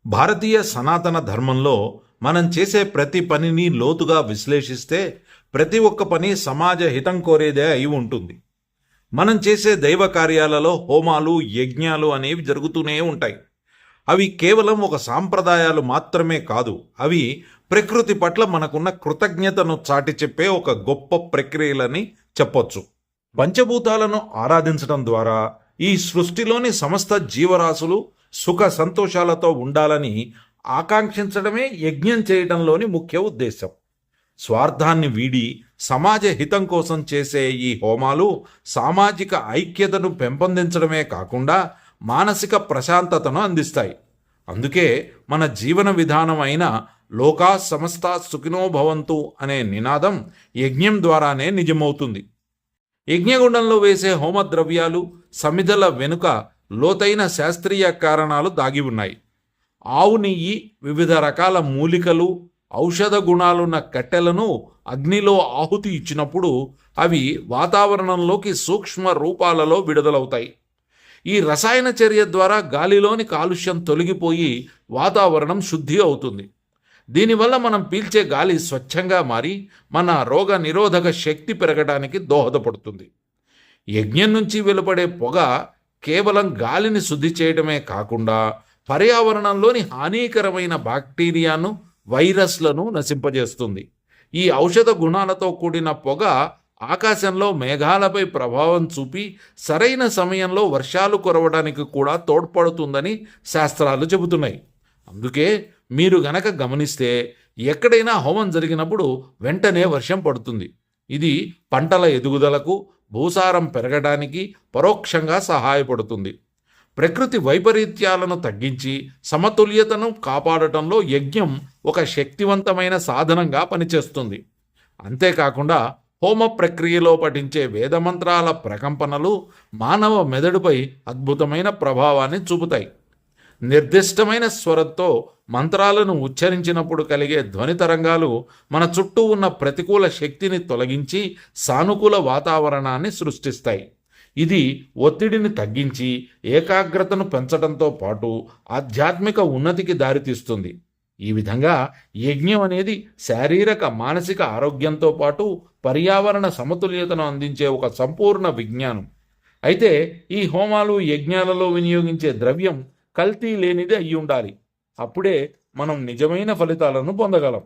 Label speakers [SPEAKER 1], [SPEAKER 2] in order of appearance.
[SPEAKER 1] భారతీయ సనాతన ధర్మంలో మనం చేసే ప్రతి పనిని లోతుగా విశ్లేషిస్తే ప్రతి ఒక్క పని సమాజ హితం కోరేదే అయి ఉంటుంది. మనం చేసే దైవ కార్యాలలో హోమాలు, యజ్ఞాలు అనేవి జరుగుతూనే ఉంటాయి. అవి కేవలం ఒక సాంప్రదాయాలు మాత్రమే కాదు, అవి ప్రకృతి పట్ల మనకున్న కృతజ్ఞతను చాటి చెప్పే ఒక గొప్ప ప్రక్రియలని చెప్పొచ్చు. పంచభూతాలను ఆరాధించడం ద్వారా ఈ సృష్టిలోని సమస్త జీవరాశులు సుఖ సంతోషాలతో ఉండాలని ఆకాంక్షించడమే యజ్ఞం చేయడంలోని ముఖ్య ఉద్దేశం. స్వార్థాన్ని వీడి సమాజ హితం కోసం చేసే ఈ హోమాలు సామాజిక ఐక్యతను పెంపొందించడమే కాకుండా మానసిక ప్రశాంతతను అందిస్తాయి. అందుకే మన జీవన విధానం అయిన లోకా సమస్త సుఖినో భవంతు అనే నినాదం యజ్ఞం ద్వారానే నిజమవుతుంది. యజ్ఞగుండంలో వేసే హోమద్రవ్యాలు, సమిధల వెనుక లోతైన శాస్త్రీయ కారణాలు దాగి ఉన్నాయి. ఆవు నెయ్యి, వివిధ రకాల మూలికలు, ఔషధ గుణాలున్న కట్టెలను అగ్నిలో ఆహుతి ఇచ్చినప్పుడు అవి వాతావరణంలోకి సూక్ష్మ రూపాలలో విడుదలవుతాయి. ఈ రసాయన చర్య ద్వారా గాలిలోని కాలుష్యం తొలగిపోయి వాతావరణం శుద్ధి అవుతుంది. దీనివల్ల మనం పీల్చే గాలి స్వచ్ఛంగా మారి మన రోగ నిరోధక శక్తి పెరగడానికి దోహదపడుతుంది. యజ్ఞం నుంచి వెలువడే పొగ కేవలం గాలిని శుద్ధి చేయడమే కాకుండా పర్యావరణంలోని హానికరమైన బ్యాక్టీరియాను, వైరస్లను నశింపజేస్తుంది. ఈ ఔషధ గుణాలతో కూడిన పొగ ఆకాశంలో మేఘాలపై ప్రభావం చూపి సరైన సమయంలో వర్షాలు కురవడానికి కూడా తోడ్పడుతుందని శాస్త్రాలు చెబుతున్నాయి. అందుకే మీరు గనక గమనిస్తే ఎక్కడైనా హోమం జరిగినప్పుడు వెంటనే వర్షం పడుతుంది. ఇది పంటల ఎదుగుదలకు, భూసారం పెరగడానికి పరోక్షంగా సహాయపడుతుంది. ప్రకృతి వైపరీత్యాలను తగ్గించి సమతుల్యతను కాపాడటంలో యజ్ఞం ఒక శక్తివంతమైన సాధనంగా పనిచేస్తుంది. అంతేకాకుండా హోమ ప్రక్రియలో పఠించే వేదమంత్రాల ప్రకంపనలు మానవ మెదడుపై అద్భుతమైన ప్రభావాన్ని చూపుతాయి. నిర్దిష్టమైన స్వరంతో మంత్రాలను ఉచ్చరించినప్పుడు కలిగే ధ్వని తరంగాలు మన చుట్టూ ఉన్న ప్రతికూల శక్తిని తొలగించి సానుకూల వాతావరణాన్ని సృష్టిస్తాయి. ఇది ఒత్తిడిని తగ్గించి ఏకాగ్రతను పెంచడంతో పాటు ఆధ్యాత్మిక ఉన్నతికి దారితీస్తుంది. ఈ విధంగా యజ్ఞం అనేది శారీరక, మానసిక ఆరోగ్యంతో పాటు పర్యావరణ సమతుల్యతను అందించే ఒక సంపూర్ణ విజ్ఞానం. అయితే ఈ హోమాలు, యజ్ఞాలలో వినియోగించే ద్రవ్యం కల్తీ లేనిది అయి ఉండాలి. అప్పుడే మనం నిజమైన ఫలితాలను పొందగలం.